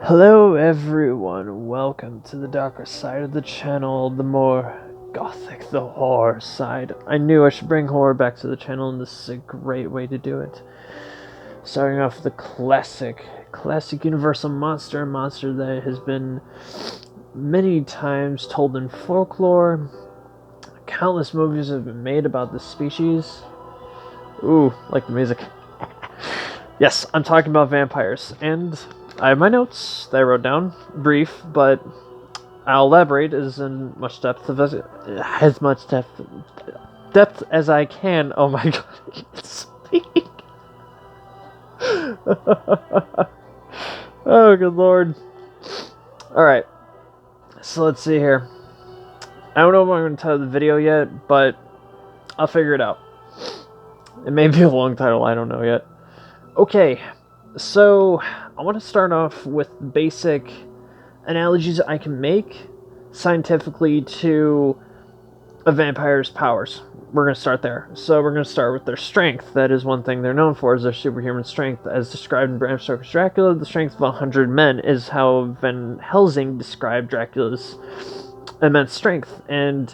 Hello everyone, welcome to the darker side of the channel, the more gothic, the horror side. I knew I should bring horror back to the channel, and this is a great way to do it. Starting off with the classic universal monster, a monster that has been many times told in folklore. Countless movies have been made about this species. Ooh, like the music. Yes, I'm talking about vampires, and I have my notes that I wrote down, brief, but I'll elaborate as much depth as I can. Oh my god, I can't speak. Oh good lord. Alright, so let's see here. I don't know if I'm going to title the video yet, but I'll figure it out. It may be a long title, I don't know yet. Okay, so I want to start off with basic analogies I can make scientifically to a vampire's powers. We're going to start there. So we're going to start with their strength. That is one thing they're known for, is their superhuman strength. As described in Bram Stoker's Dracula, the strength of 100 men is how Van Helsing described Dracula's immense strength. And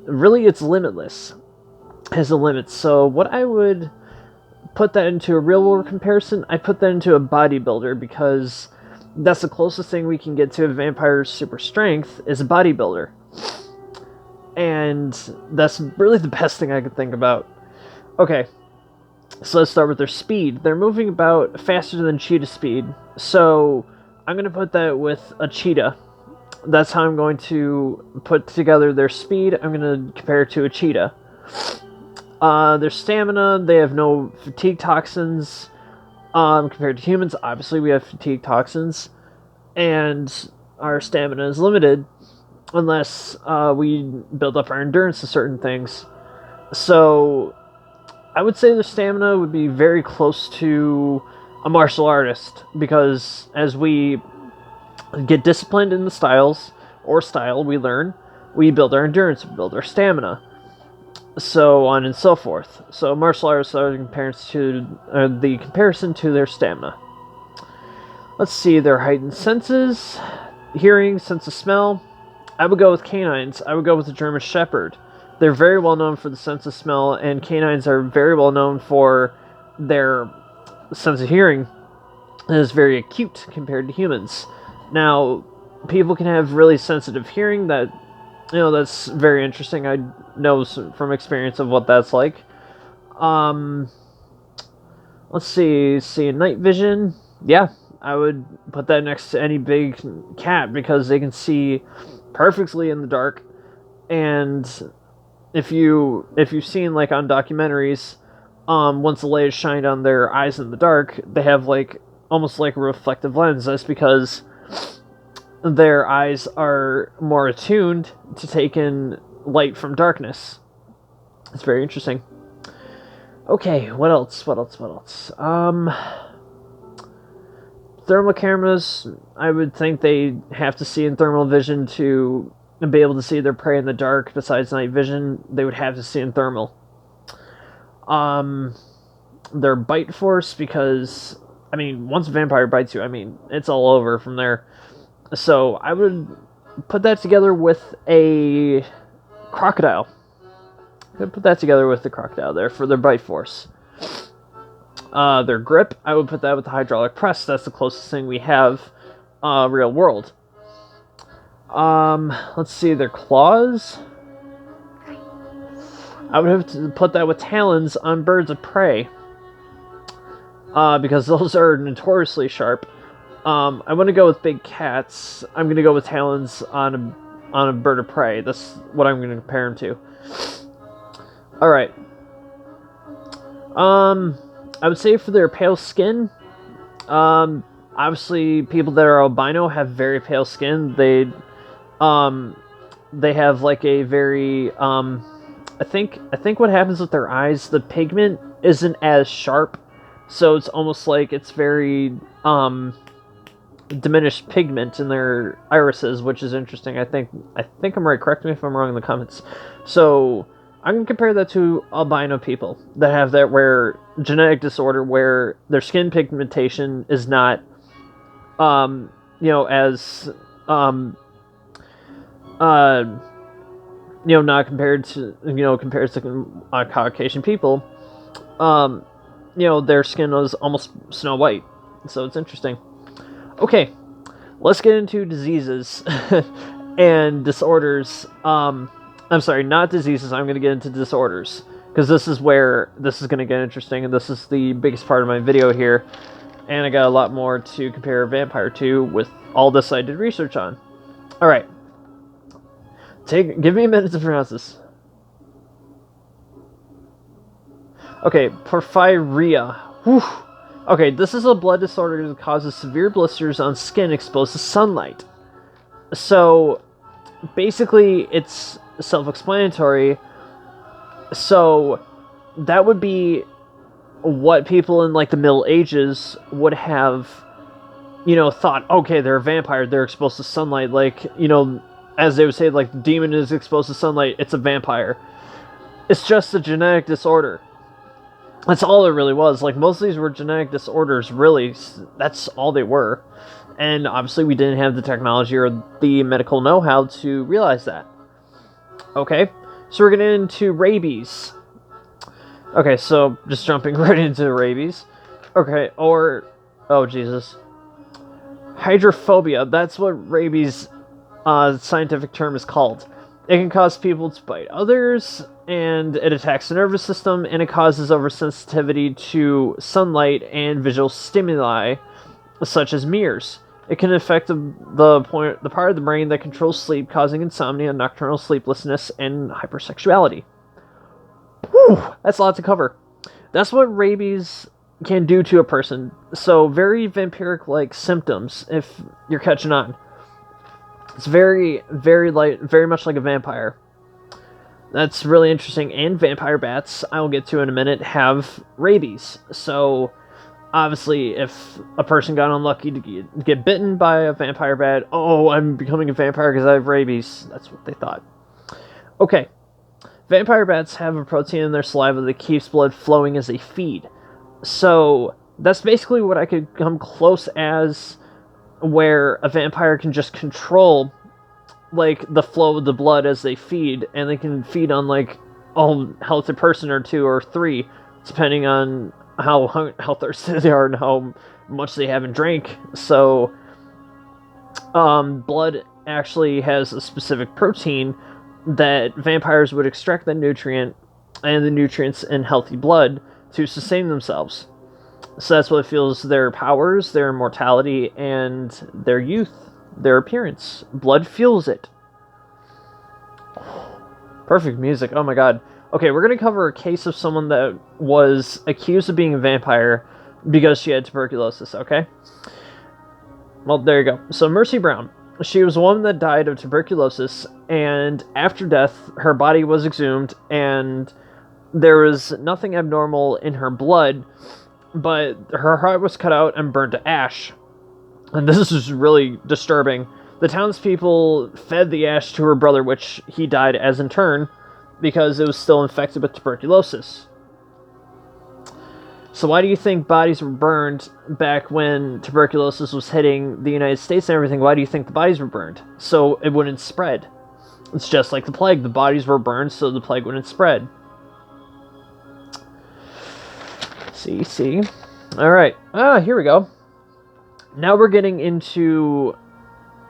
really, it's limitless. It has a limit. So what I would put that into a real world comparison, I put that into a bodybuilder, because that's the closest thing we can get to a vampire's super strength is a bodybuilder. And that's really the best thing I could think about. Okay, so let's start with their speed. They're moving about faster than cheetah speed, so I'm going to put that with a cheetah. That's how I'm going to put together their speed. I'm going to compare it to a cheetah. Their stamina, they have no fatigue toxins. Compared to humans, obviously we have fatigue toxins, and our stamina is limited unless we build up our endurance to certain things. So I would say the stamina would be very close to a martial artist, because as we get disciplined in the style we learn, we build our endurance, we build our stamina, so on and so forth. So martial artists are the comparison to their stamina. Let's see, their heightened senses, hearing, sense of smell. I would go with canines. I would go with the German Shepherd. They're very well known for the sense of smell, and canines are very well known for their sense of hearing. It is very acute compared to humans. Now, people can have really sensitive hearing. That's very interesting. I know from experience of what that's like. Let's see, night vision. Yeah, I would put that next to any big cat, because they can see perfectly in the dark. And if you've seen, like, on documentaries, once the light is shined on their eyes in the dark, they have like almost like a reflective lens. That's because their eyes are more attuned to take in light from darkness. It's very interesting. Okay, what else? Thermal cameras, I would think they have to see in thermal vision to be able to see their prey in the dark. Besides night vision, they would have to see in thermal. Their bite force, because, once a vampire bites you, it's all over from there. So I would put that together with a crocodile. Put that together with the crocodile there for their bite force. Their grip, I would put that with the hydraulic press. That's the closest thing we have real world. Let's see, their claws. I would have to put that with talons on birds of prey, because those are notoriously sharp. I want to go with big cats. I'm going to go with talons on a bird of prey. That's what I'm going to compare them to. Alright. I would say for their pale skin, obviously people that are albino have very pale skin. They have like a very, I think what happens with their eyes, the pigment isn't as sharp, so it's almost like it's very, diminished pigment in their irises, which is interesting. I think I'm right. Correct me if I'm wrong in the comments. So I'm going to compare that to albino people that have that genetic disorder where their skin pigmentation is not as uh, not compared to Caucasian people, their skin was almost snow white. So it's interesting. Okay, let's get into diseases and disorders. I'm sorry, not diseases. I'm going to get into disorders because this is where this is going to get interesting, and this is the biggest part of my video here. And I got a lot more to compare vampire to with all this I did research on. All right, give me a minute to pronounce this. Okay, porphyria. Whew. Okay, this is a blood disorder that causes severe blisters on skin exposed to sunlight. So, basically, it's self-explanatory. So, that would be what people in, like, the Middle Ages would have, thought, okay, they're a vampire, they're exposed to sunlight, like, as they would say, like, the demon is exposed to sunlight, it's a vampire. It's just a genetic disorder. That's all it really was. Like, most of these were genetic disorders, really. That's all they were. And obviously we didn't have the technology or the medical know-how to realize that. Okay, so we're getting into rabies. Okay, so just jumping right into rabies. Okay, or... oh, Jesus. Hydrophobia. That's what rabies scientific term is called. It can cause people to bite others, and it attacks the nervous system, and it causes oversensitivity to sunlight and visual stimuli, such as mirrors. It can affect the part of the brain that controls sleep, causing insomnia, nocturnal sleeplessness, and hypersexuality. Whew, that's a lot to cover. That's what rabies can do to a person. So very vampiric-like symptoms, if you're catching on. It's very, very much like a vampire. That's really interesting. And vampire bats, I will get to in a minute, have rabies. So, obviously, if a person got unlucky to get bitten by a vampire bat, oh, I'm becoming a vampire because I have rabies. That's what they thought. Okay. Vampire bats have a protein in their saliva that keeps blood flowing as they feed. So, that's basically what I could come close as, where a vampire can just control, like, the flow of the blood as they feed, and they can feed on, like, a healthy person or two or three, depending on how thirsty they are and how much they haven't drank. So, blood actually has a specific protein that vampires would extract the nutrient and the nutrients in healthy blood to sustain themselves. So that's what fuels their powers, their immortality, and their youth, their appearance. Blood fuels it. Perfect music. Oh my god. Okay, we're going to cover a case of someone that was accused of being a vampire because she had tuberculosis, okay? Well, there you go. So Mercy Brown. She was a woman that died of tuberculosis, and after death, her body was exhumed, and there was nothing abnormal in her blood, but her heart was cut out and burned to ash. And this is really disturbing. The townspeople fed the ash to her brother, which he died as in turn, because it was still infected with tuberculosis. So why do you think bodies were burned back when tuberculosis was hitting the United States and everything? Why do you think the bodies were burned? So it wouldn't spread. It's just like the plague. The bodies were burned so the plague wouldn't spread. See. Alright. Here we go. Now we're getting into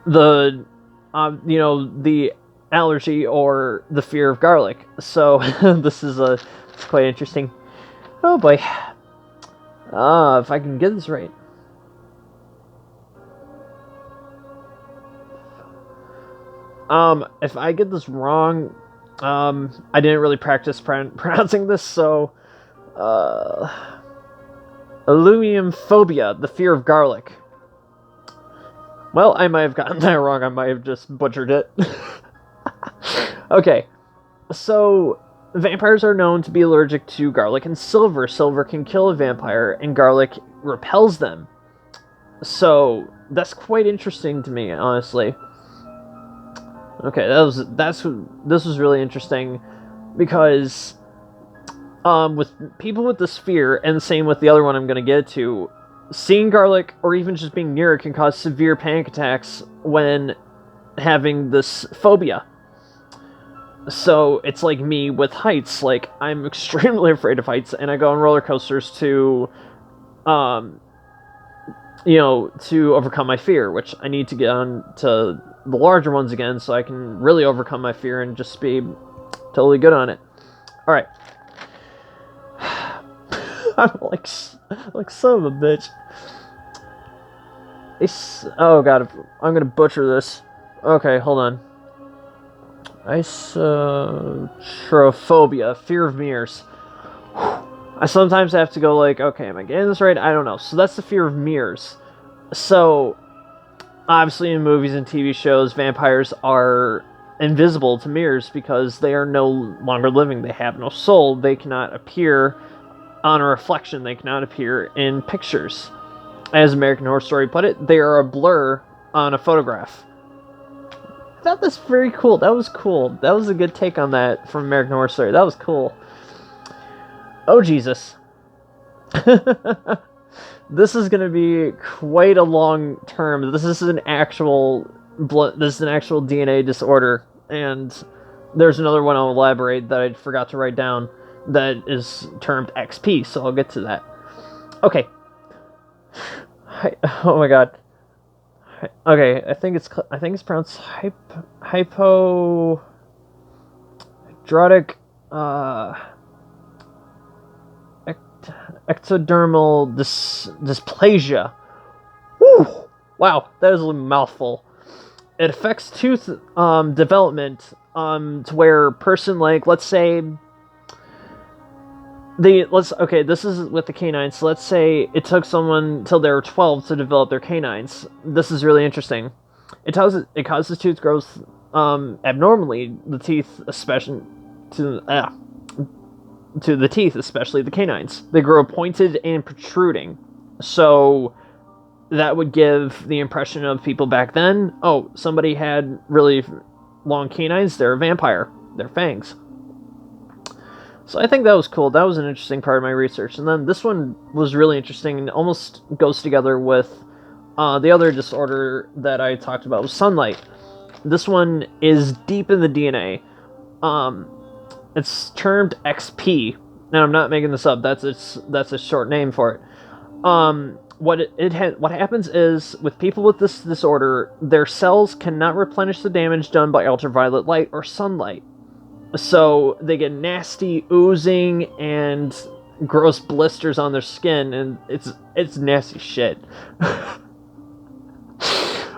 the, the allergy or the fear of garlic. So, this is it's quite interesting. Oh boy. If I can get this right. If I get this wrong, I didn't really practice pronouncing this, so, Illuminphobia, the fear of garlic. Well, I might have gotten that wrong. I might have just butchered it. Okay, so vampires are known to be allergic to garlic and silver. Silver can kill a vampire, and garlic repels them. So that's quite interesting to me, honestly. Okay, this was really interesting because with people with this fear, and same with the other one I'm going to get to, seeing garlic or even just being near it can cause severe panic attacks when having this phobia. So it's like me with heights. Like, I'm extremely afraid of heights, and I go on roller coasters to, to overcome my fear, which I need to get on to the larger ones again so I can really overcome my fear and just be totally good on it. All right. I'm like son of a bitch. Oh god, I'm gonna butcher this. Okay, hold on. Isotrophobia, fear of mirrors. I sometimes have to go like, okay, am I getting this right? I don't know. So that's the fear of mirrors. So, obviously in movies and TV shows, vampires are invisible to mirrors because they are no longer living. They have no soul. They cannot appear on a reflection. They cannot appear in pictures. As American Horror Story put it, they are a blur on a photograph. I thought that's very cool. That was cool. That was a good take on that from American Horror Story. That was cool. Oh, Jesus. This is going to be quite a long term. This is an actual DNA disorder, and there's another one I'll elaborate that I forgot to write down that is termed XP, so I'll get to that. Okay. Oh my god. Okay, I think it's pronounced hypohidrotic ectodermal dysplasia. Woo! Wow, that is a mouthful. It affects tooth development to where a person, like, let's say this is with the canines. So let's say it took someone till they were 12 to develop their canines. This is really interesting. It causes tooth growth abnormally. The teeth, especially to the teeth, especially the canines. They grow pointed and protruding. So that would give the impression of people back then, oh, somebody had really long canines, they're a vampire. They're fangs. So I think that was cool. That was an interesting part of my research. And then this one was really interesting and almost goes together with the other disorder that I talked about, was sunlight. This one is deep in the DNA. It's termed XP. Now, I'm not making this up. That's a short name for it. What happens is, with people with this disorder, their cells cannot replenish the damage done by ultraviolet light or sunlight. So they get nasty oozing and gross blisters on their skin, and it's nasty shit.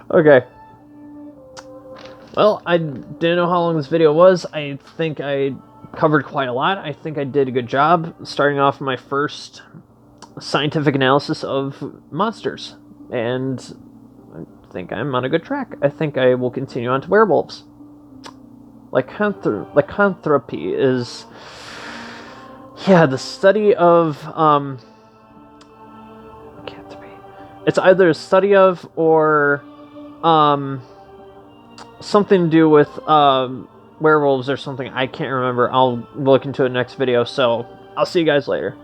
Okay. Well, I didn't know how long this video was. I think I covered quite a lot. I think I did a good job starting off my first scientific analysis of monsters, and I think I'm on a good track. I think I will continue on to werewolves. Lycanthropy is, the study of, lycanthropy. It's either a study of or, something to do with, werewolves or something. I can't remember. I'll look into it next video, so I'll see you guys later.